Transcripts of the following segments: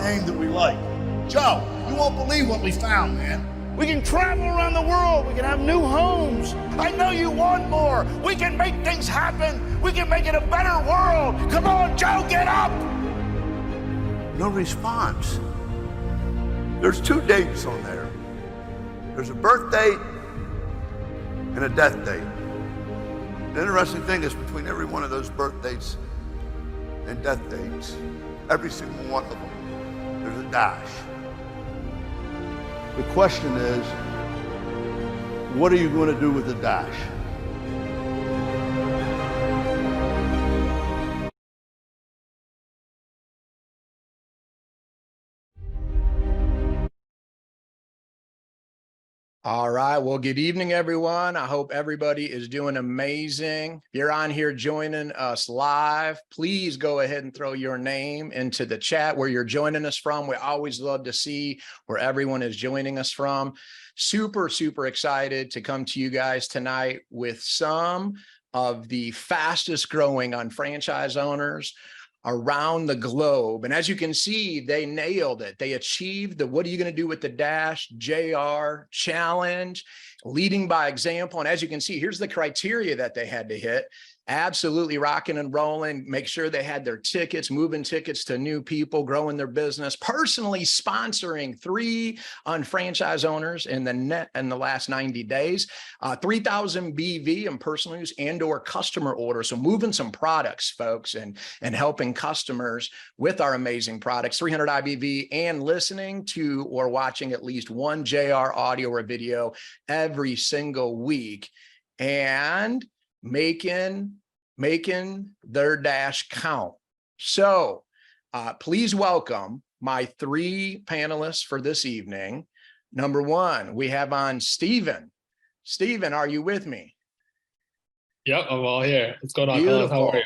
name that we like. Joe, you won't believe what we found, man. We can travel around the world. We can have new homes. I know you want more. We can make things happen. We can make it a better world. Come on, Joe, get up. No response. There's 2 dates on there. There's a birth date and a death date. The interesting thing is between every one of those birth dates and death dates, every single one of them, there's a dash. The question is, what are you going to do with the dash? All right. Well, good evening, everyone. I hope everybody is doing amazing. If you're on here joining us live, please go ahead and throw your name into the chat where you're joining us from. We always love to see where everyone is joining us from. Super, super excited to come to you guys tonight with some of the fastest growing unfranchised owners around the globe. And as you can see, they nailed it. They achieved the What Are You Going to Do with the Dash JR challenge, leading by example. And as you can see, here's the criteria that they had to hit. Absolutely rocking and rolling, make sure they had their tickets, moving tickets to new people, growing their business, personally sponsoring 3 unfranchised owners in the last 90 days, 3,000 BV in personal use and or customer orders. So moving some products, folks, and helping customers with our amazing products, 300 IBV, and listening to or watching at least 1 JR audio or video every single week, and making their dash count. So please welcome my 3 panelists for this evening. Number 1, we have on Steven. Steven, are you with me? Yep, I'm all here. What's going on, Beautiful. fellas? How are you?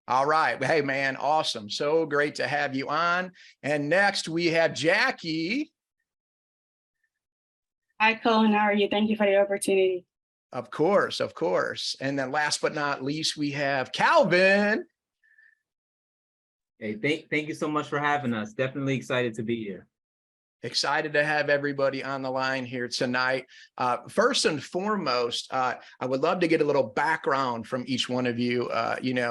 All right. Hey, man, awesome. So great to have you on. And next we have Jackie. Hi, Colin. How are you? Thank you for the opportunity. Of course, of course. And then last but not least, we have Calvin. Hey, thank you so much for having us. Definitely excited to be here. Excited to have everybody on the line here tonight. First and foremost, I would love to get a little background from each one of you,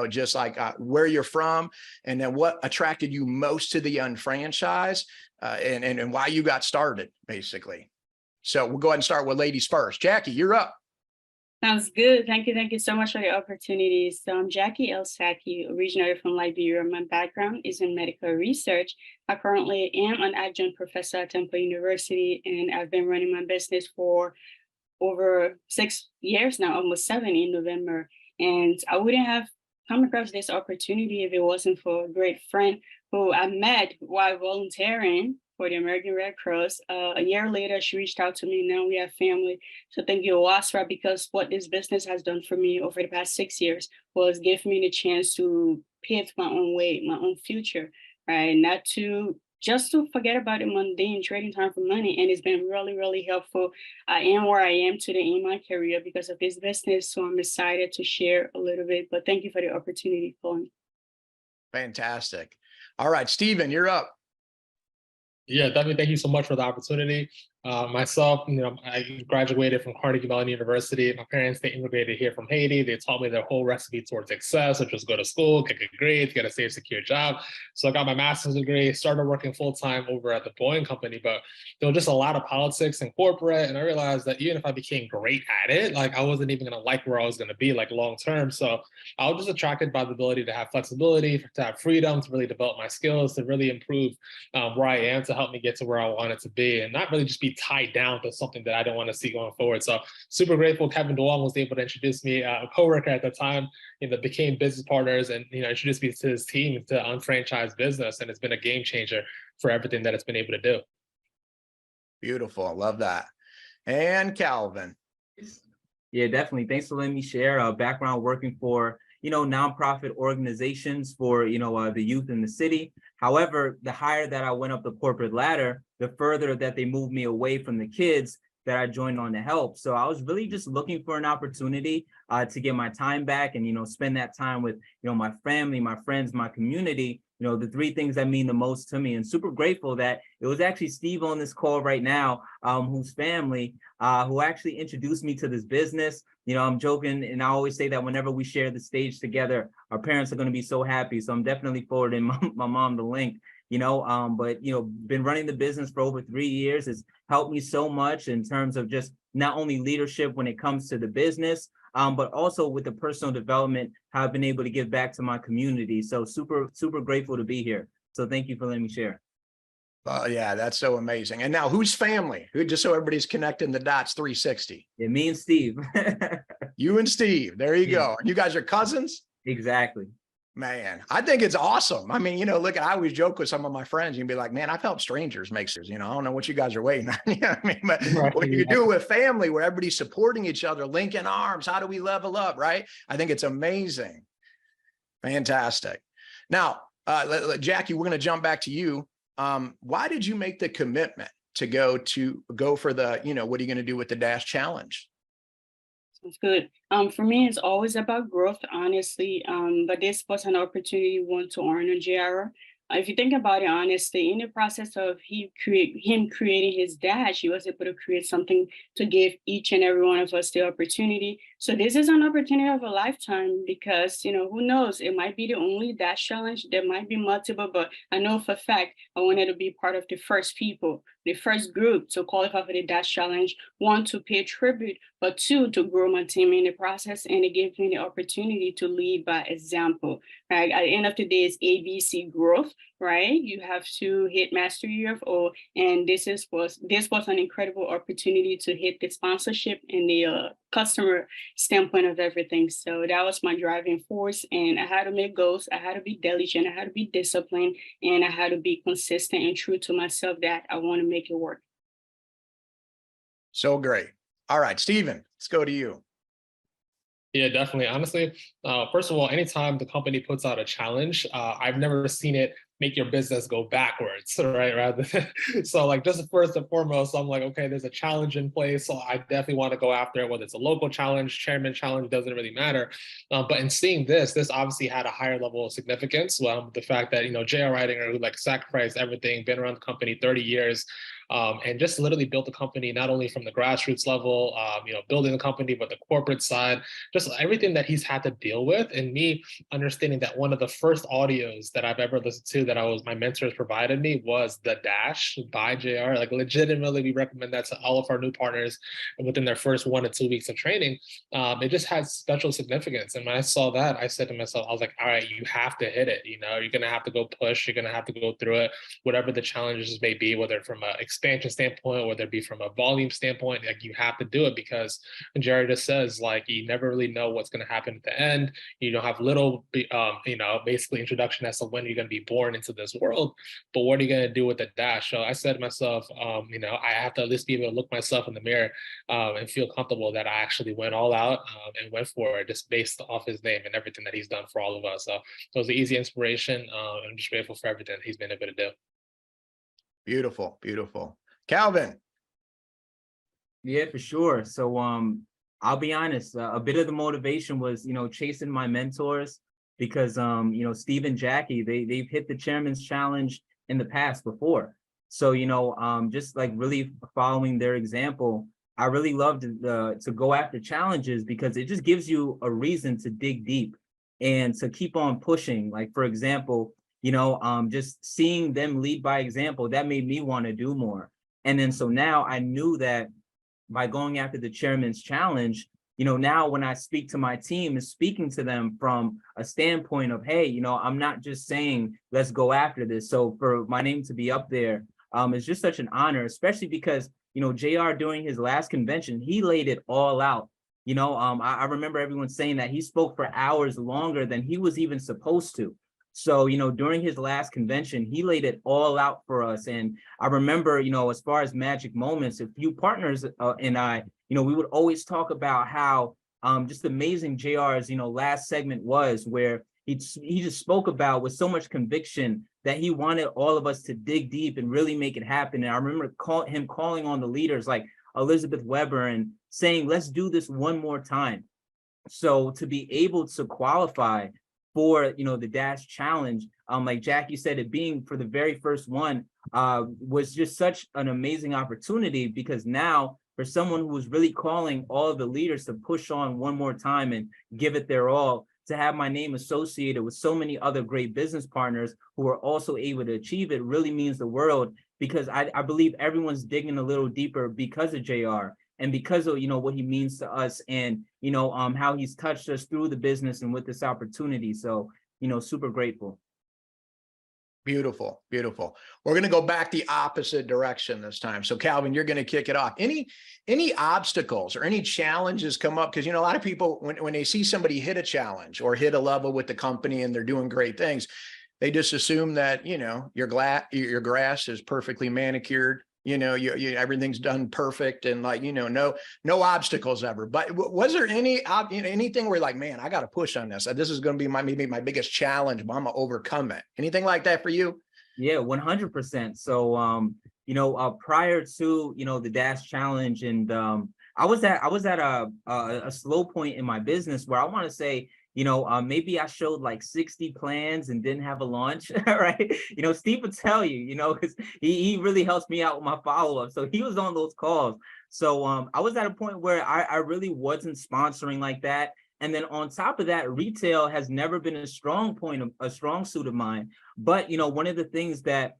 just like where you're from, and then what attracted you most to the unfranchise, and why you got started, basically. So we'll go ahead and start with ladies first. Jackie, you're up. Sounds good. Thank you so much for the opportunity. So I'm Jackie El-Saki, originally from Liberia. My background is in medical research. I currently am an adjunct professor at Temple University, and I've been running my business for over 6 years now, almost 7 in November. And I wouldn't have come across this opportunity if it wasn't for a great friend who I met while volunteering for the American Red Cross. A year later, she reached out to me. Now we have family. So thank you, WASRA, because what this business has done for me over the past 6 years was give me the chance to pave my own way, my own future, right? Not to just to forget about the mundane trading time for money. And it's been really, really helpful. I am where I am today in my career because of this business. So I'm excited to share a little bit, but thank you for the opportunity, Colin. Fantastic. All right, Steven, you're up. Yeah, definitely. Thank you so much for the opportunity. Myself, I graduated from Carnegie Mellon University. My parents, they immigrated here from Haiti. They taught me their whole recipe towards success, which was go to school, get good grades, get a safe, secure job. So I got my master's degree, started working full-time over at the Boeing company, but there was just a lot of politics and corporate. And I realized that even if I became great at it, like I wasn't even gonna like where I was gonna be like long-term. So I was just attracted by the ability to have flexibility, to have freedom, to really develop my skills, to really improve where I am, to help me get to where I wanted to be, and not really just be tied down to something that I don't want to see going forward. So super grateful Kevin DeWong was able to introduce me, a coworker at the time, became business partners, and introduced me to his team to unfranchised business, and it's been a game changer for everything that it's been able to do. Beautiful. I love that. And Calvin. Yeah, definitely. Thanks for letting me share background working for nonprofit organizations for the youth in the city. However, the higher that I went up the corporate ladder, the further that they moved me away from the kids that I joined on to help. So I was really just looking for an opportunity to get my time back and, spend that time with, my family, my friends, my community, the three things that mean the most to me, and super grateful that it was actually Steve on this call right now, whose family, who actually introduced me to this business. I'm joking, and I always say that whenever we share the stage together, our parents are going to be so happy. So I'm definitely forwarding my mom the link. But been running the business for over 3 years. It's helped me so much in terms of just not only leadership when it comes to the business, but also with the personal development, how I've been able to give back to my community. So super, super grateful to be here. So thank you for letting me share. Yeah, that's so amazing. And now whose family? Who, just so everybody's connecting the dots 360. Yeah, me and Steve. You and Steve. There you Yeah. go. You guys are cousins? Exactly. Man, I think it's awesome. I mean, look, I always joke with some of my friends and be like, man, I've helped strangers make, I don't know what you guys are waiting on. But Right, what you yeah. do with family where everybody's supporting each other, linking arms, how do we level up, right? I think it's amazing. Fantastic. Now, Jackie, we're going to jump back to you. Why did you make the commitment to go for the, what are you going to do with the Dash Challenge? Sounds good. For me, it's always about growth, honestly. But this was an opportunity we want to earn on JR. If you think about it, honestly, in the process of him creating his Dash, he was able to create something to give each and every one of us the opportunity. So this is an opportunity of a lifetime because, who knows, it might be the only Dash challenge. There might be multiple, but I know for a fact, I wanted to be part of the first people, the first group to qualify for the Dash challenge. One, to pay tribute, but two, to grow my team in the process. And it gave me the opportunity to lead by example, right? At the end of the day, it's ABC growth, right? You have to hit mastery of O, and this was an incredible opportunity to hit the sponsorship and the customer standpoint of everything. So that was my driving force, and I had to make goals. I had to be diligent. I had to be disciplined, and I had to be consistent and true to myself that I want to make it work. So great. All right, Stephen, let's go to you. Yeah, definitely. Honestly, first of all, anytime the company puts out a challenge, I've never seen it make your business go backwards, right? So like just first and foremost, I'm like, okay, there's a challenge in place. So I definitely want to go after it, whether it's a local challenge, chairman challenge, doesn't really matter. But in seeing this obviously had a higher level of significance. The fact that, J.R. Ridinger, who like sacrificed everything, been around the company 30 years, and just literally built the company, not only from the grassroots level, building the company, but the corporate side, just everything that he's had to deal with. And me understanding that one of the first audios that I've ever listened to that my mentors provided me was The Dash by JR. Like legitimately, we recommend that to all of our new partners within their first 1 to 2 weeks of training. It just has special significance. And when I saw that, I said to myself, I was like, all right, you have to hit it. You're going to have to go push. You're going to have to go through it, whatever the challenges may be, whether from an expansion standpoint, whether it be from a volume standpoint, like you have to do it because Jerry just says, like, you never really know what's going to happen at the end. You don't have little, basically introduction as to when you're going to be born into this world, but what are you going to do with the Dash? So I said to myself, I have to at least be able to look myself in the mirror and feel comfortable that I actually went all out and went for it just based off his name and everything that he's done for all of us. So it was an easy inspiration. I'm just grateful for everything he's been able to do. Beautiful, beautiful. Calvin. Yeah, for sure. So I'll be honest, a bit of the motivation was, chasing my mentors because, Steve and Jackie, they've hit the Chairman's Challenge in the past before. So, just like really following their example, I really love to go after challenges because it just gives you a reason to dig deep and to keep on pushing. Like, for example, just seeing them lead by example, that made me want to do more. And then so now I knew that by going after the Chairman's Challenge, now when I speak to my team, is speaking to them from a standpoint of, hey, I'm not just saying, let's go after this. So for my name to be up there, it's just such an honor, especially because, JR during his last convention, he laid it all out. I remember everyone saying that he spoke for hours longer than he was even supposed to. So, during his last convention, he laid it all out for us. And I remember, as far as magic moments, a few partners and I, we would always talk about how just amazing JR's, last segment was, where he just spoke about with so much conviction that he wanted all of us to dig deep and really make it happen. And I remember him calling on the leaders like, Elizabeth Weber and saying, let's do this one more time. So to be able to qualify for, you know, the Dash Challenge, like Jackie said, it being for the very first one was just such an amazing opportunity, because now for someone who was really calling all of the leaders to push on one more time and give it their all, to have my name associated with so many other great business partners who are also able to achieve it really means the world, because I believe everyone's digging a little deeper because of JR and because of, you know, what he means to us, and, you know, how he's touched us through the business and with this opportunity. So, you know, super grateful. Beautiful, beautiful. We're going to go back the opposite direction this time. So Calvin, you're going to kick it off. Any obstacles or any challenges come up? Because, you know, a lot of people, when they see somebody hit a challenge or hit a level with the company and they're doing great things, they just assume that, you know, your grass is perfectly manicured. You know, everything's done perfect and, like, you know, no obstacles ever. But was there anything where, like, man, I got to push on this. This is going to be maybe my biggest challenge, but I'm gonna overcome it. Anything like that for you? Yeah, 100%. So, you know, prior to, you know, the Dash Challenge, and I was at a slow point in my business where I want to say, you know, maybe I showed like 60 plans and didn't have a launch, right? You know, Steve would tell you, you know, because he really helps me out with my follow-up. So he was on those calls. So I was at a point where I really wasn't sponsoring like that. And then on top of that, retail has never been a strong suit of mine. But, you know, one of the things that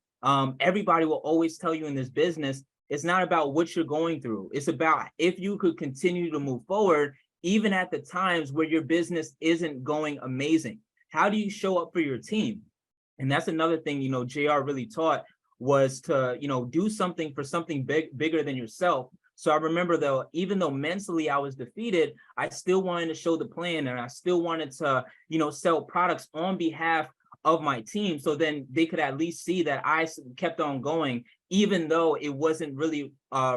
everybody will always tell you in this business, it's not about what you're going through. It's about if you could continue to move forward, even at the times where your business isn't going amazing. How do you show up for your team? And that's another thing, you know, JR really taught, was to, you know, do something for something bigger than yourself. So I remember, though, even though mentally I was defeated, I still wanted to show the plan, and I still wanted to, you know, sell products on behalf of my team. So then they could at least see that I kept on going, even though it wasn't really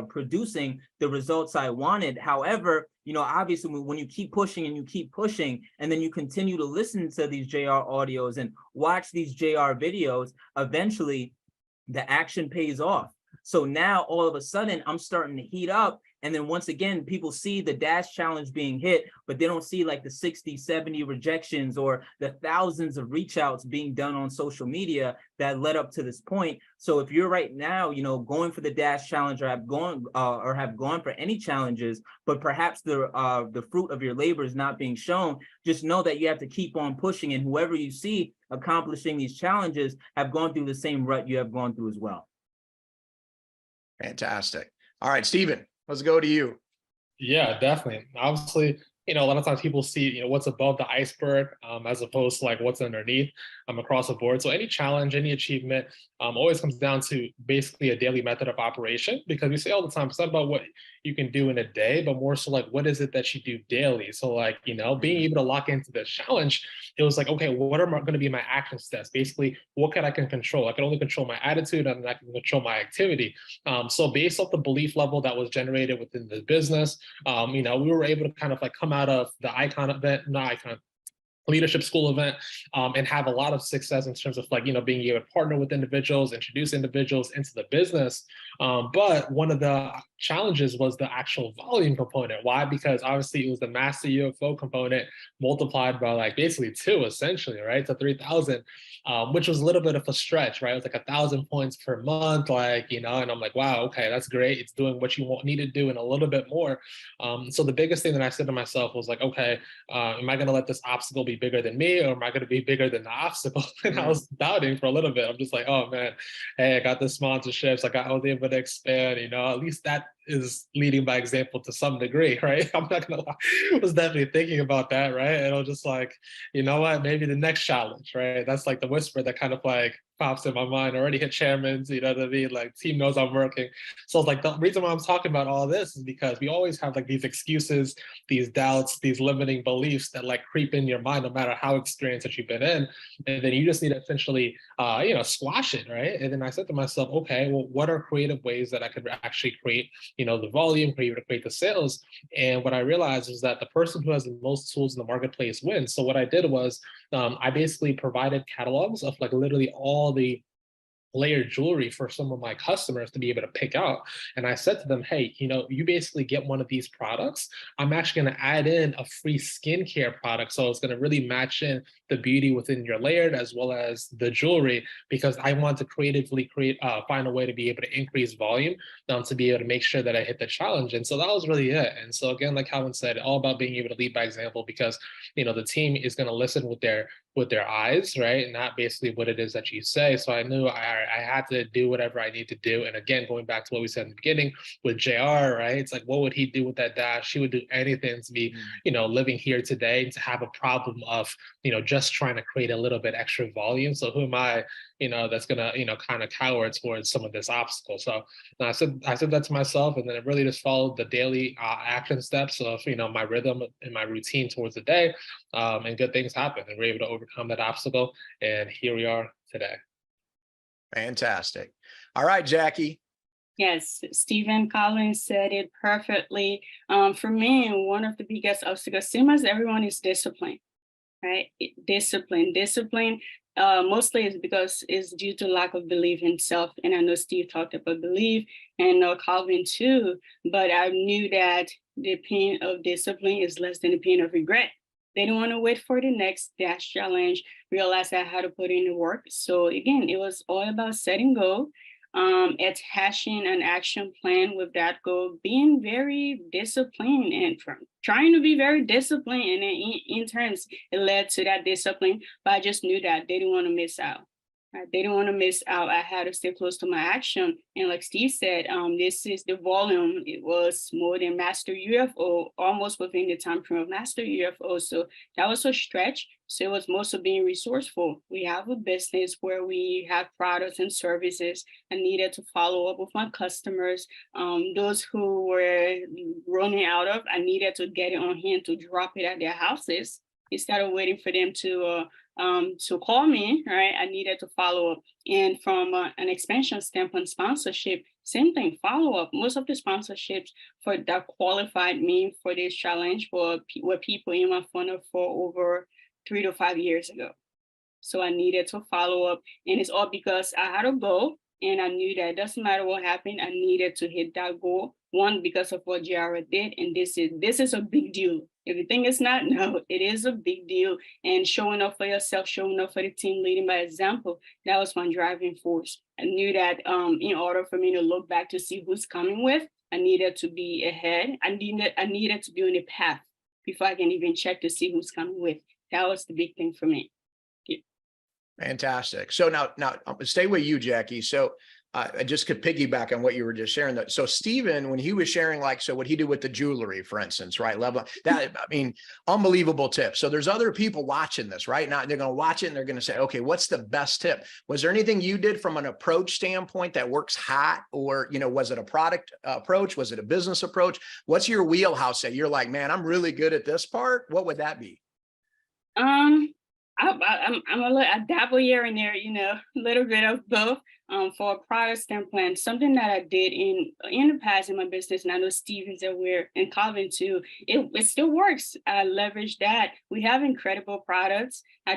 producing the results I wanted. However, you know, obviously when you keep pushing and you keep pushing, and then you continue to listen to these JR audios and watch these JR videos, eventually the action pays off. So now all of a sudden I'm starting to heat up. And then once again, people see the Dash Challenge being hit, but they don't see like the 60, 70 rejections or the thousands of reach outs being done on social media that led up to this point. So if you're right now, you know, going for the Dash Challenge, or have gone for any challenges, but perhaps the fruit of your labor is not being shown, just know that you have to keep on pushing. And whoever you see accomplishing these challenges have gone through the same rut you have gone through as well. Fantastic. All right, Stephen, let's go to you. Yeah, definitely. Obviously, you know, a lot of times people see, you know, what's above the iceberg as opposed to like what's underneath across the board. So any challenge, any achievement always comes down to basically a daily method of operation, because we say all the time, it's not about what you can do in a day, but more so like, what is it that you do daily? So like, you know, being able to lock into the challenge, it was like, okay, what are going to be my action steps? Basically, what I can control? I can only control my attitude, and I can control my activity. So based off the belief level that was generated within the business, you know, we were able to kind of like come out of the leadership school event and have a lot of success in terms of like, you know, being able to partner with individuals, introduce individuals into the business. But one of the challenges was the actual volume component. Why? Because obviously it was the master UFO component multiplied by like basically 2 essentially, right? So 3,000, which was a little bit of a stretch, right? It was like 1,000 points per month, like, you know, and I'm like, wow, okay, that's great. It's doing what you need to do and a little bit more. So the biggest thing that I said to myself was like, okay, am I going to let this obstacle be bigger than me, or am I going to be bigger than the obstacle? And I was doubting for a little bit. I'm just like, oh man, hey, I got the sponsorships, I was able to expand, you know, at least that is leading by example to some degree, right? I'm not gonna lie, I was definitely thinking about that, right? And I was just like, you know what, maybe the next challenge, right? That's like the whisper that kind of like pops in my mind. I already hit chairman's, you know what I mean? Like team knows I'm working. So like the reason why I'm talking about all this is because we always have like these excuses, these doubts, these limiting beliefs that like creep in your mind no matter how experienced that you've been in. And then you just need to essentially, you know, squash it, right? And then I said to myself, okay, well, what are creative ways that I could actually create, you know, the volume, create the sales? And what I realized is that the person who has the most tools in the marketplace wins. So what I did was I basically provided catalogs of like literally all the layered jewelry for some of my customers to be able to pick out. And I said to them, hey, you know, you basically get one of these products. I'm actually going to add in a free skincare product. So it's going to really match in the beauty within your layered as well as the jewelry, because I want to creatively find a way to be able to increase volume, to be able to make sure that I hit the challenge. And so that was really it. And so again, like Calvin said, all about being able to lead by example, because, you know, the team is going to listen with their eyes, right? Not basically what it is that you say. So I knew I had to do whatever I need to do. And again, going back to what we said in the beginning with JR, right? It's like, what would he do with that dash? He would do anything to be, you know, living here today, and to have a problem of, you know, just trying to create a little bit extra volume. So who am I, you know, that's gonna, you know, kind of cower towards some of this obstacle? So I said that to myself, and then it really just followed the daily action steps of, you know, my rhythm and my routine towards the day, and good things happen, and we're able to overcome that obstacle, and here we are today. Fantastic. All right, Jackie. Yes, Stephen Collins said it perfectly. For me, one of the biggest obstacles, same as everyone, is discipline, right? Discipline. Mostly is because it's due to lack of belief in self. And I know Steve talked about belief, and Calvin too, but I knew that the pain of discipline is less than the pain of regret. They didn't want to wait for the next dash challenge, realize I had to put in the work. So again, it was all about setting goal, attaching an action plan with that goal, being very disciplined, and trying to be very disciplined. And in terms, it led to that discipline, but I just knew that they didn't want to miss out. They didn't want to miss out. I had to stay close to my action. And like Steve said, this is the volume. It was more than Master UFO, almost within the time frame of Master UFO. So that was a stretch. So it was mostly being resourceful. We have a business where we have products and services. I needed to follow up with my customers. Those who were running out of, I needed to get it on hand to drop it at their houses instead of waiting for them to call me, right? I needed to follow up. And from an expansion standpoint, sponsorship, same thing, follow up. Most of the sponsorships for that qualified me for this challenge were people in my funnel for over 3 to 5 years ago. So I needed to follow up, and it's all because I had a goal, and I knew that it doesn't matter what happened, I needed to hit that goal. One, because of what Jara did, and this is a big deal. If you think it's not, no, it is a big deal. And showing up for yourself, showing up for the team, leading by example, that was my driving force. I knew that in order for me to look back to see who's coming with, I needed to be ahead. I needed to be on a path before I can even check to see who's coming with. That was the big thing for me. Yeah. Fantastic. So now stay with you, Jackie. So I just could piggyback on what you were just sharing. So Stephen, when he was sharing, like, so what he did with the jewelry, for instance, right? Level that, I mean, unbelievable tip. So there's other people watching this right now. They're going to watch it and they're going to say, okay, what's the best tip? Was there anything you did from an approach standpoint that works hot, or, you know, was it a product approach? Was it a business approach? What's your wheelhouse that you're like, man, I'm really good at this part? What would that be? I dabble here and there, you know, a little bit of both. For a product standpoint, something that I did in the past in my business, and I know Steve is aware, and Calvin too, it still works. I leverage that. We have incredible products. I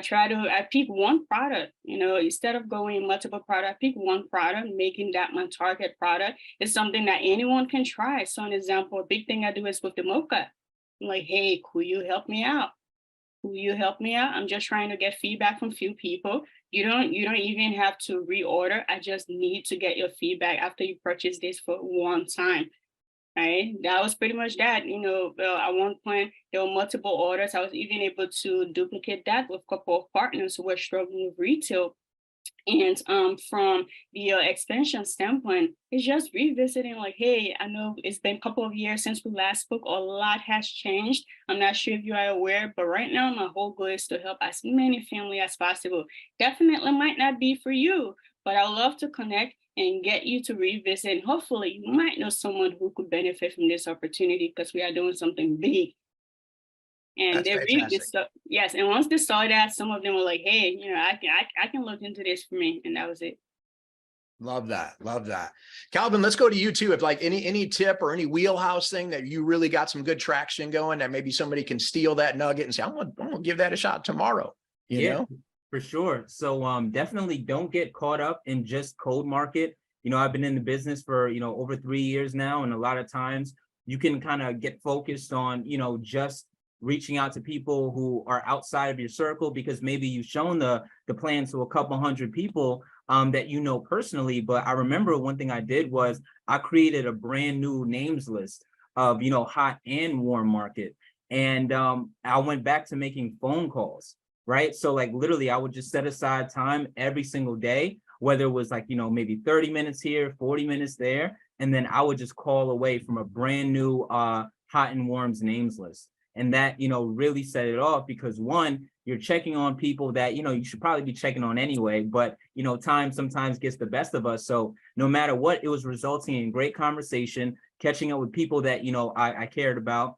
pick one product, you know, instead of going multiple products, pick one product, making that my target product. It's something that anyone can try. So an example, a big thing I do is with the mocha. I'm like, hey, could you help me out? Will you help me out? I'm just trying to get feedback from few people. You don't even have to reorder. I just need to get your feedback after you purchase this for one time. Right? That was pretty much that. You know, at one point there were multiple orders. I was even able to duplicate that with a couple of partners who were struggling with retail. And from the expansion standpoint, it's just revisiting, like, hey, I know it's been a couple of years since we last spoke. A lot has changed. I'm not sure if you are aware, but right now my whole goal is to help as many families as possible. Definitely might not be for you, but I love to connect and get you to revisit. And hopefully you might know someone who could benefit from this opportunity, because we are doing something big. And they read this stuff. Yes. And once they saw that, some of them were like, hey, you know, I can look into this for me. And that was it. Love that. Love that. Calvin, let's go to you too. If like any tip or any wheelhouse thing that you really got some good traction going, that maybe somebody can steal that nugget and say, I'm gonna give that a shot tomorrow. You know? For sure. So definitely don't get caught up in just cold market. You know, I've been in the business for, over 3 years now, and a lot of times you can kind of get focused on, just reaching out to people who are outside of your circle because maybe you've shown the plan to a couple hundred people that you know personally. But I remember one thing I did was I created a brand new names list of, hot and warm market. And I went back to making phone calls, right? So like literally I would just set aside time every single day, whether it was like, maybe 30 minutes here, 40 minutes there. And then I would just call away from a brand new hot and warms names list. And that, really set it off because one, you're checking on people that, you should probably be checking on anyway, but, time sometimes gets the best of us. So no matter what, it was resulting in great conversation, catching up with people that, I cared about.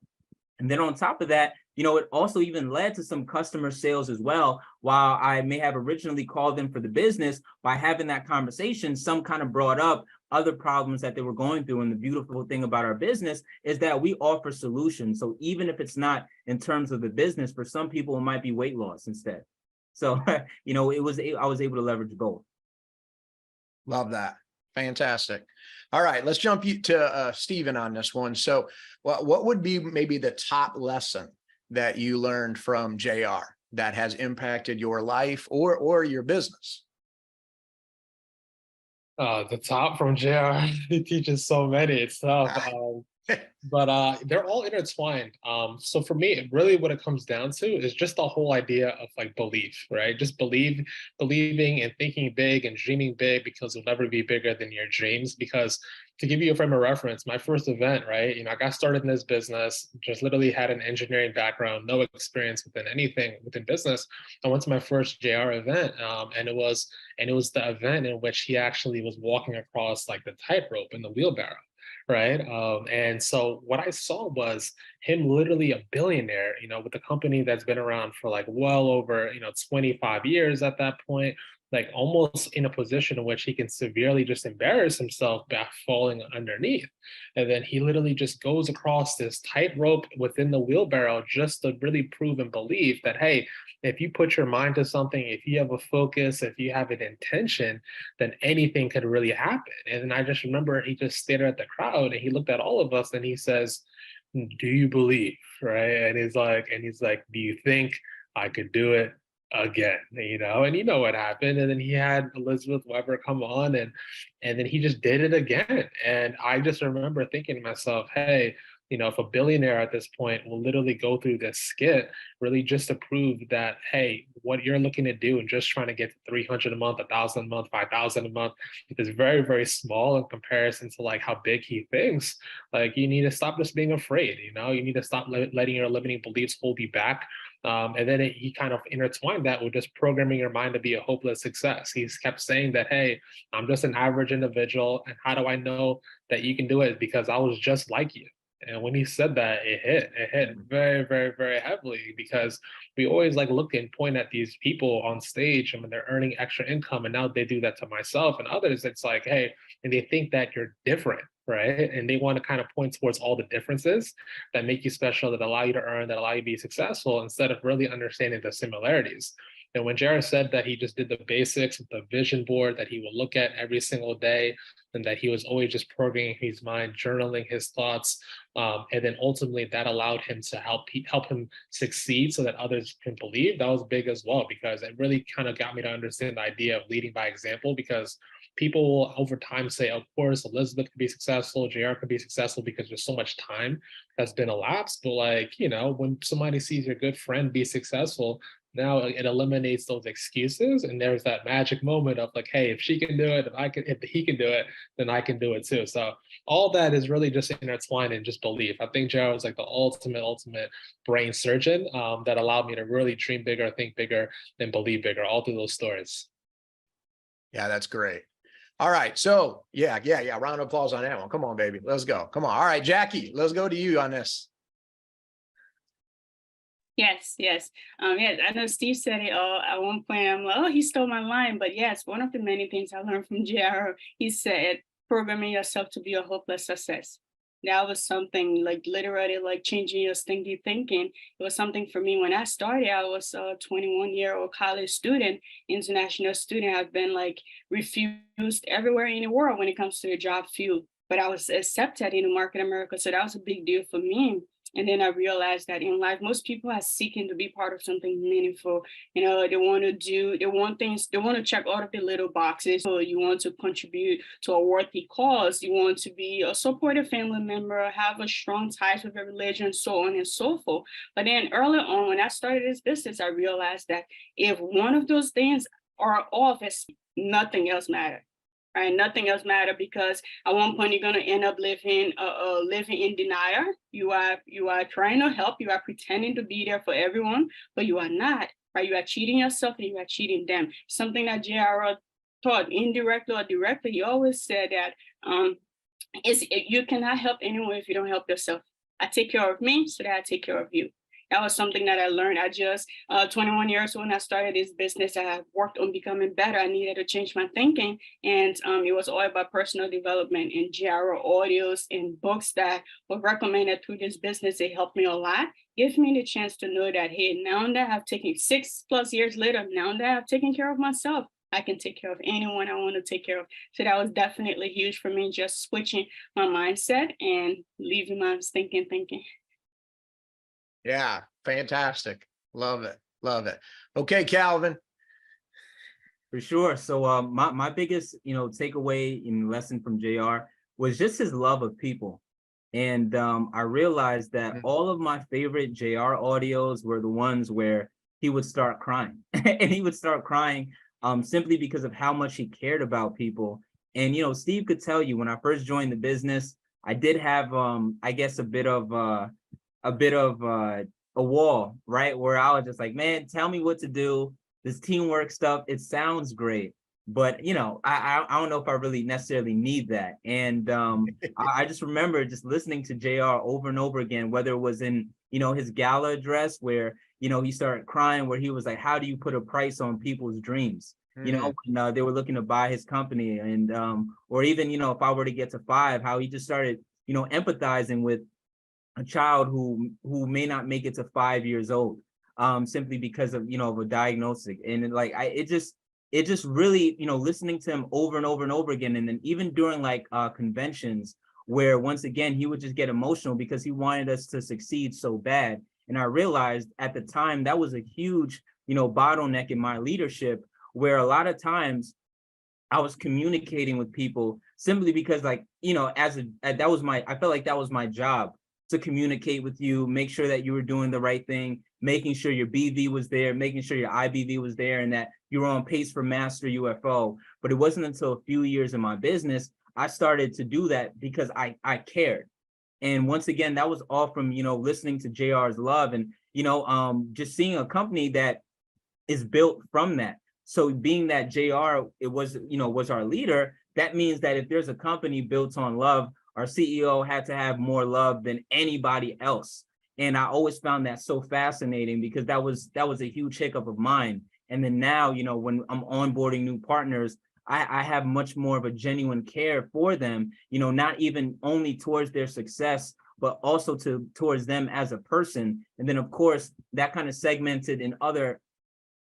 And then on top of that, it also even led to some customer sales as well. While I may have originally called them for the business, by having that conversation, some kind of brought up other problems that they were going through. And the beautiful thing about our business is that we offer solutions. So even if it's not in terms of the business, for some people, it might be weight loss instead. So, I was able to leverage both. Love that. Fantastic. All right, let's jump to Stephen on this one. So what would be maybe the top lesson that you learned from JR that has impacted your life or your business? The top from JR, he teaches so many. It's tough. But they're all intertwined. So for me, really what it comes down to is just the whole idea of like belief, right? Just believing and thinking big and dreaming big, because you'll never be bigger than your dreams. Because to give you a frame of reference, my first event, right? I got started in this business, just literally had an engineering background, no experience within anything within business. I went to my first JR event, and it was the event in which he actually was walking across like the tightrope in the wheelbarrow. Right. And so what I saw was him literally a billionaire, with a company that's been around for like well over, 25 years at that point, like almost in a position in which he can severely just embarrass himself by falling underneath. And then he literally just goes across this tightrope within the wheelbarrow just to really prove and believe that, hey, if you put your mind to something, if you have a focus, if you have an intention, then anything could really happen. And then I just remember he just stared at the crowd and he looked at all of us and he says, do you believe? Right. And he's like, do you think I could do it again? And you know what happened. And then he had Elizabeth Weber come on and then he just did it again. And I just remember thinking to myself, hey, if a billionaire at this point will literally go through this skit, really just to prove that, hey, what you're looking to do and just trying to get to 300 a month, 1,000 a month, 5,000 a month is very, very small in comparison to like how big he thinks. Like you need to stop just being afraid, you need to stop letting your limiting beliefs hold you back. And then he kind of intertwined that with just programming your mind to be a hopeless success. He's kept saying that, hey, I'm just an average individual. And how do I know that you can do it? Because I was just like you. And when he said that, it hit very, very, very heavily, because we always like look and point at these people on stage and when they're earning extra income, and now they do that to myself and others. It's like, hey, and they think that you're different, right? And they want to kind of point towards all the differences that make you special, that allow you to earn, that allow you to be successful, instead of really understanding the similarities. And when Jared said that he just did the basics with the vision board that he would look at every single day, and that he was always just programming his mind, journaling his thoughts, and then ultimately that allowed him to help him succeed so that others can believe, that was big as well, because it really kind of got me to understand the idea of leading by example. Because people will over time say, of course, Elizabeth could be successful, JR could be successful because there's so much time that's been elapsed. But like, when somebody sees your good friend be successful, now it eliminates those excuses, and there's that magic moment of like, hey, if she can do it, if he can do it, then I can do it too. So all that is really just intertwined in just belief. I think Jared was like the ultimate brain surgeon that allowed me to really dream bigger, think bigger, and believe bigger, all through those stories. Yeah, that's great. All right. So yeah. Round of applause on that one. Come on, baby. Let's go. Come on. All right, Jackie, let's go to you on this. Yes. Yes, I know Steve said it all at one point. I'm like, oh, he stole my line. But yes, one of the many things I learned from JR, he said, programming yourself to be a hopeless success. that was something like literally like changing your stinky thinking. It was something for me when I started. I was a 21-year-old college student, international student. I've been like refused everywhere in the world when it comes to the job field, but I was accepted in the market America. So that was a big deal for me. And then I realized that in life, most people are seeking to be part of something meaningful. You know, they want to do, they want things, they want to check all of the little boxes. So you want to contribute to a worthy cause. You want to be a supportive family member, have a strong ties with a religion, so on and so forth. But then early on, when I started this business, I realized that if one of those things are off, it's nothing else matters. Right, nothing else matter, because at one point you're gonna end up living in denial. You are trying to help. You are pretending to be there for everyone, but you are not. Right, you are cheating yourself and you are cheating them. Something that J.R. taught indirectly or directly. He always said that you cannot help anyone if you don't help yourself. I take care of me so that I take care of you. That was something that I learned. I just 21 years when I started this business, I worked on becoming better. I needed to change my thinking, and it was all about personal development and J.R. audios and books that were recommended through this business. They helped me a lot. Give me the chance to know that, hey, now that I've taken 6+ years later, now that I've taken care of myself, I can take care of anyone I want to take care of. So that was definitely huge for me, just switching my mindset and leaving my thinking. Yeah, fantastic. Love it. Love it. Okay, Calvin. For sure. So my biggest, takeaway in lesson from JR was just his love of people. And I realized that all of my favorite JR audios were the ones where he would start crying. And he would start crying simply because of how much he cared about people. And, Steve could tell you when I first joined the business, I did have, I guess, a bit of a wall, right? Where I was just like, man, tell me what to do. This teamwork stuff, it sounds great, but I don't know if I really necessarily need that. And I just remember just listening to JR over and over again, whether it was in his gala address where he started crying, where he was like, how do you put a price on people's dreams? When they were looking to buy his company, and or even if I were to get to 5, how he just started empathizing with a child who may not make it to 5 years old, simply because of of a diagnosis. And it just really listening to him over and over and over again, and then even during conventions where once again he would just get emotional because he wanted us to succeed so bad. And I realized at the time that was a huge bottleneck in my leadership, where a lot of times I was communicating with people simply because I felt like that was my job, to communicate with you, make sure that you were doing the right thing, making sure your BV was there, making sure your IBV was there, and that you were on pace for Master UFO. But it wasn't until a few years in my business I started to do that because I cared. And once again, that was all from listening to JR's love, and just seeing a company that is built from that. So being that JR was our leader, that means that if there's a company built on love, our CEO had to have more love than anybody else. And I always found that so fascinating, because that was a huge hiccup of mine. And then now, when I'm onboarding new partners, I have much more of a genuine care for them, not even only towards their success, but also towards them as a person. And then, of course, that kind of segmented in other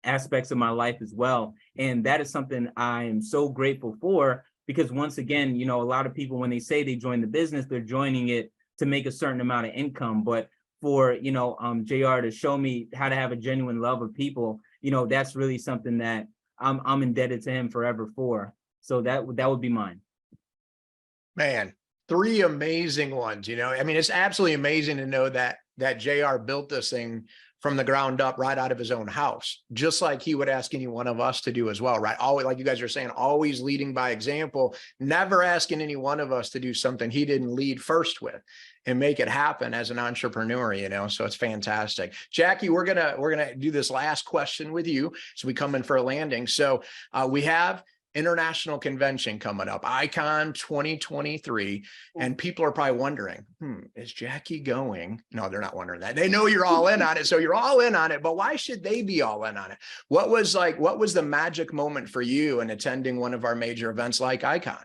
aspects of my life as well. And that is something I am so grateful for, because once again, a lot of people, when they say they join the business, they're joining it to make a certain amount of income. But for, JR to show me how to have a genuine love of people, that's really something that I'm indebted to him forever for. So that would be mine. Man, 3 amazing ones. It's absolutely amazing to know that JR built this thing from the ground up, right out of his own house, just like he would ask any one of us to do as well, right? Always, like you guys are saying, always leading by example, never asking any one of us to do something he didn't lead first with and make it happen as an entrepreneur, so it's fantastic. Jackie, we're gonna do this last question with you, so we come in for a landing. So we have international convention coming up, Icon 2023, and people are probably wondering, is Jackie going? No, they're not wondering that. They know you're all in on it, so you're all in on it, but why should they be all in on it? What was the magic moment for you in attending one of our major events like Icon?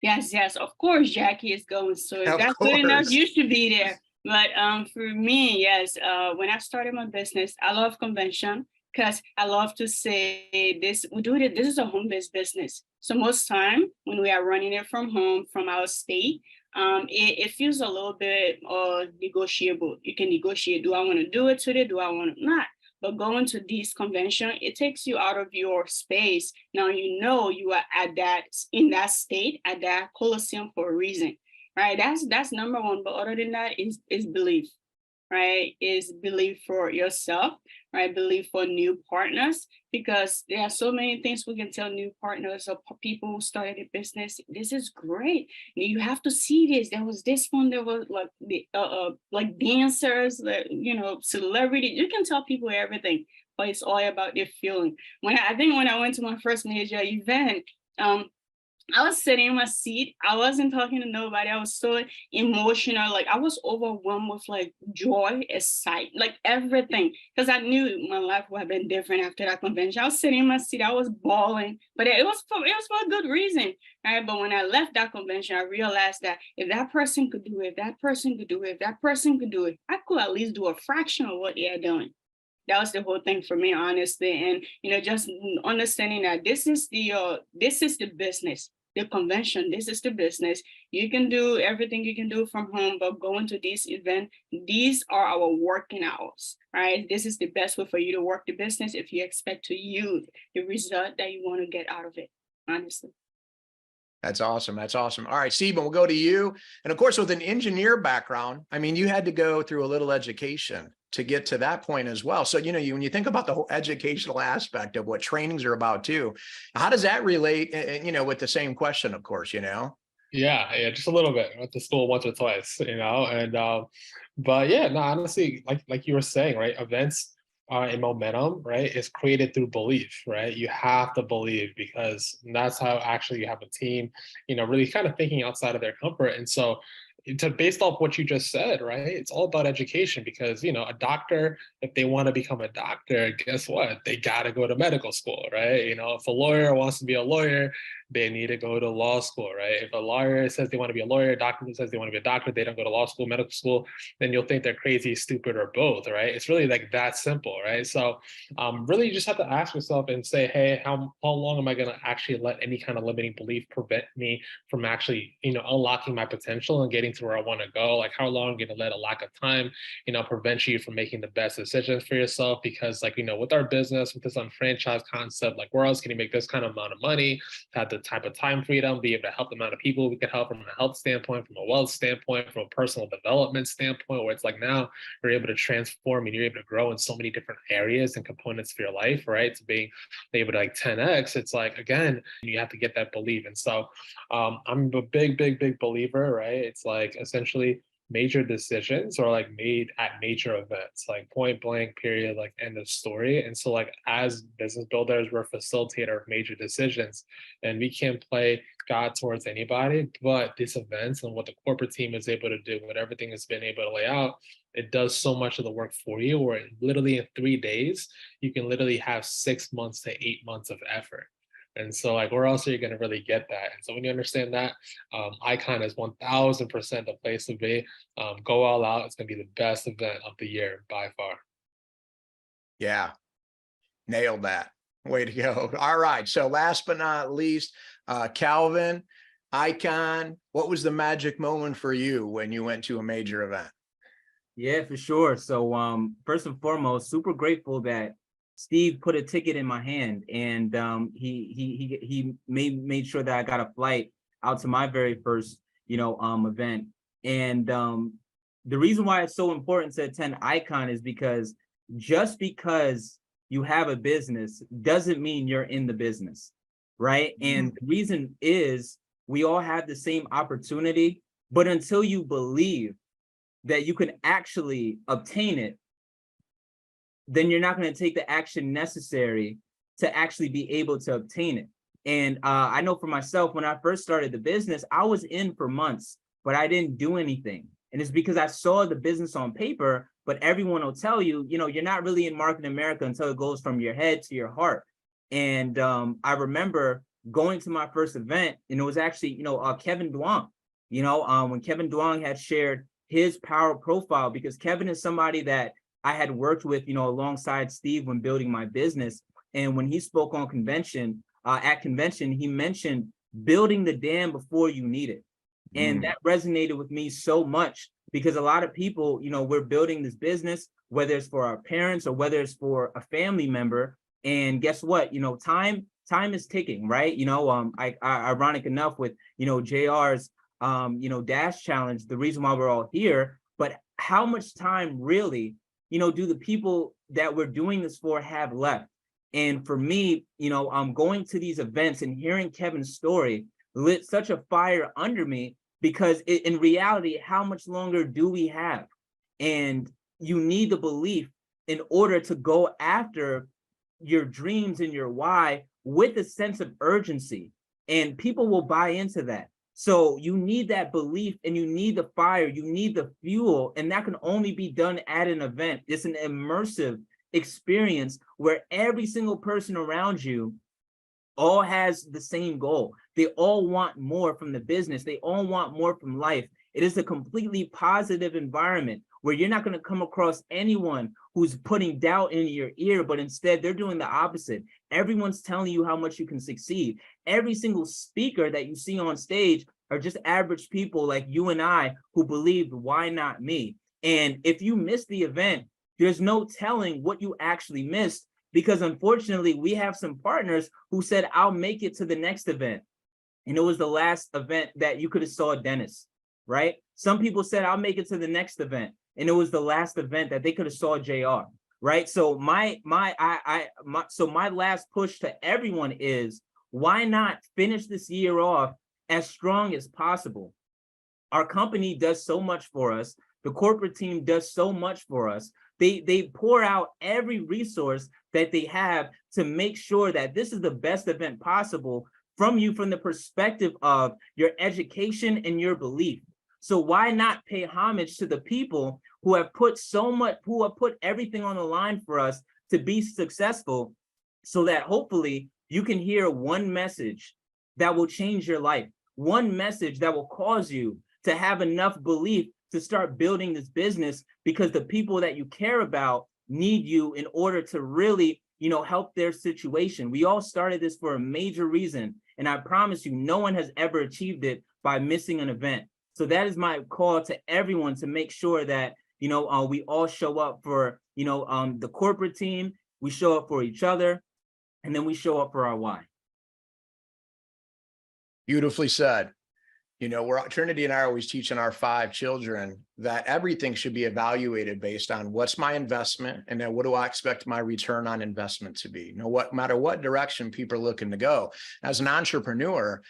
Yes, yes, of course, Jackie is going. So if Of that's good enough, course. you should be there. But for me, yes, when I started my business, I love convention because I love to say this. We do it. This is a home-based business. So most time when we are running it from home, from our state, it feels a little bit negotiable. You can negotiate. Do I want to do it today? Do I want to not? But going to this convention, it takes you out of your space. Now you know you are at that in that state at that Colosseum for a reason, right? That's number one. But other than that, is belief, right? Is belief for yourself, right? Belief for new partners, because there are so many things we can tell new partners or people who started a business. This is great. You have to see this. There was this one. There was like the like dancers, celebrity. You can tell people everything, but it's all about their feeling. I think when I went to my first major event, I was sitting in my seat. I wasn't talking to nobody. I was so emotional. Like I was overwhelmed with like joy, excitement, like everything. Because I knew my life would have been different after that convention. I was sitting in my seat. I was bawling, but it was for a good reason, right? But when I left that convention, I realized that if that person could do it, if that person could do it, if that person could do it, I could at least do a fraction of what they're doing. That was the whole thing for me, honestly. And just understanding that this is the business, the convention. This is the business. You can do everything you can do from home, but going to this event, these are our working hours, right? This is the best way for you to work the business if you expect to yield the result that you want to get out of it, honestly. That's awesome. That's awesome. All right, Stephen, we'll go to you. And of course, with an engineer background, I mean, you had to go through a little education to get to that point as well. So, when you think about the whole educational aspect of what trainings are about too, how does that relate, with the same question, of course, Yeah, just a little bit. I went to school once or twice, but yeah, no, honestly, like you were saying, right? Events and momentum, right, is created through belief, right? You have to believe, because that's how actually you have a team, really kind of thinking outside of their comfort. And so based off what you just said, right? It's all about education, because a doctor, if they want to become a doctor, guess what? They got to go to medical school, right? If a lawyer wants to be a lawyer, they need to go to law school, right? If a lawyer says they want to be a lawyer, a doctor says they want to be a doctor, they don't go to law school, medical school, then you'll think they're crazy, stupid, or both, right? It's really like that simple, right? So really you just have to ask yourself and say, hey, how long am I going to actually let any kind of limiting belief prevent me from actually, unlocking my potential and getting to where I want to go? Like, how long are you going to let a lack of time, prevent you from making the best decisions for yourself? Because with our business, with this unfranchised concept, like where else can you make this kind of amount of money, have the type of time freedom, be able to help the amount of people we can help from a health standpoint, from a wealth standpoint, from a personal development standpoint, where it's like now you're able to transform and you're able to grow in so many different areas and components for your life, right? To being able to 10x, it's like, again, you have to get that belief. And so I'm a big believer, right? It's like essentially major decisions are like made at major events, like point blank, period, like end of story. And so like as business builders, we're a facilitator of major decisions, and we can't play God towards anybody, but these events and what the corporate team is able to do, what everything has been able to lay out, it does so much of the work for you, where literally in 3 days, you can literally have 6 months to 8 months of effort. And so like, where else are you going to really get that? And so when you understand that, Icon is 1000% the place to be. Go all out. It's going to be the best event of the year by far. Yeah, nailed that. Way to go. All right. So last but not least, Calvin, Icon, what was the magic moment for you when you went to a major event? Yeah, for sure. So first and foremost, super grateful that Steve put a ticket in my hand, and he made sure that I got a flight out to my very first event. And the reason why it's so important to attend Icon is because just because you have a business doesn't mean you're in the business, right? And the reason is we all have the same opportunity, but until you believe that you can actually obtain it, then you're not going to take the action necessary to actually be able to obtain it. And I know for myself, when I first started the business, I was in for months, but I didn't do anything. And it's because I saw the business on paper, but everyone will tell you, you're not really in Marketing America until it goes from your head to your heart. And I remember going to my first event, and it was actually, Kevin Duong, when Kevin Duong had shared his power profile, because Kevin is somebody that I had worked with, alongside Steve when building my business. And when he spoke on convention, he mentioned building the dam before you need it. And that resonated with me so much, because a lot of people, we're building this business, whether it's for our parents or whether it's for a family member. And guess what? Time is ticking, right? Ironic enough with, JR's, Dash Challenge, the reason why we're all here, but how much time really, do the people that we're doing this for have left? And for me, I'm going to these events and hearing Kevin's story lit such a fire under me, because in reality, how much longer do we have? And you need the belief in order to go after your dreams and your why with a sense of urgency, and people will buy into that. So you need that belief, and you need the fire, you need the fuel, and that can only be done at an event. It's an immersive experience where every single person around you all has the same goal. They all want more from the business. They all want more from life. It is a completely positive environment where you're not going to come across anyone who's putting doubt in your ear, but instead they're doing the opposite. Everyone's telling you how much you can succeed. Every single speaker that you see on stage are just average people like you and I who believed, why not me? And if you miss the event, there's no telling what you actually missed, because unfortunately we have some partners who said, I'll make it to the next event. And it was the last event that you could have saw Dennis, right? Some people said, I'll make it to the next event. And it was the last event that they could have saw JR, right? So my last push to everyone is, why not finish this year off as strong as possible? Our company does so much for us. The corporate team does so much for us. They pour out every resource that they have to make sure that this is the best event possible from the perspective of your education and your belief. So why not pay homage to the people who have put everything on the line for us to be successful, so that hopefully you can hear one message that will change your life, one message that will cause you to have enough belief to start building this business, because the people that you care about need you in order to really, help their situation. We all started this for a major reason, and I promise you, no one has ever achieved it by missing an event. So that is my call to everyone, to make sure that, we all show up for, the corporate team, we show up for each other, and then we show up for our why. Beautifully said. Trinity and I are always teaching our 5 children that everything should be evaluated based on what's my investment, and then what do I expect my return on investment to be? No matter what direction people are looking to go. As an entrepreneur,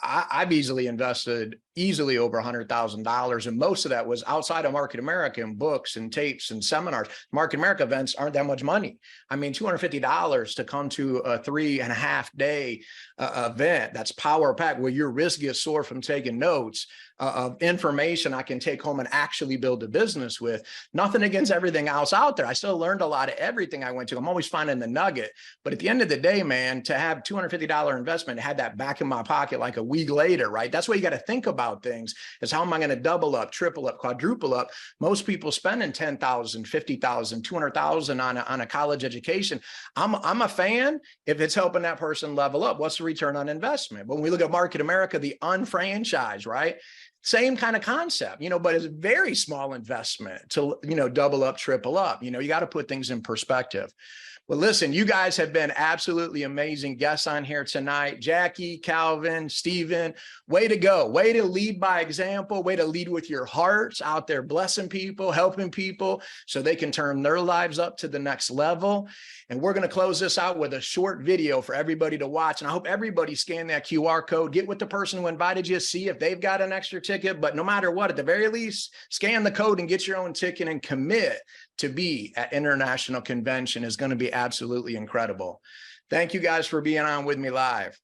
I've invested easily over $100,000, and most of that was outside of Market America and books and tapes and seminars. Market America events aren't that much money. I mean, $250 to come to a 3.5-day event that's power packed, where your wrist gets sore from taking notes of information I can take home and actually build a business with. Nothing against everything else out there. I still learned a lot of everything I went to. I'm always finding the nugget. But at the end of the day, man, to have $250 investment, had that back in my pocket like a week later, right? That's what you got to think about things, is how am I going to double up, triple up, quadruple up? Most people spending $10,000, $50,000, $200,000 on a college education. I'm a fan if it's helping that person level up. What's the return on investment? When we look at Market America, the unfranchised, right? Same kind of concept, but it's a very small investment to, double up, triple up. You got to put things in perspective. Well, listen, you guys have been absolutely amazing guests on here tonight. Jackie, Calvin, Stephen, way to go. Way to lead by example, way to lead with your hearts out there, blessing people, helping people so they can turn their lives up to the next level. And we're going to close this out with a short video for everybody to watch. And I hope everybody scan that QR code, get with the person who invited you, see if they've got an extra ticket. But no matter what, at the very least, scan the code and get your own ticket and commit to be at International Convention. Is going to be absolutely incredible. Thank you guys for being on with me live.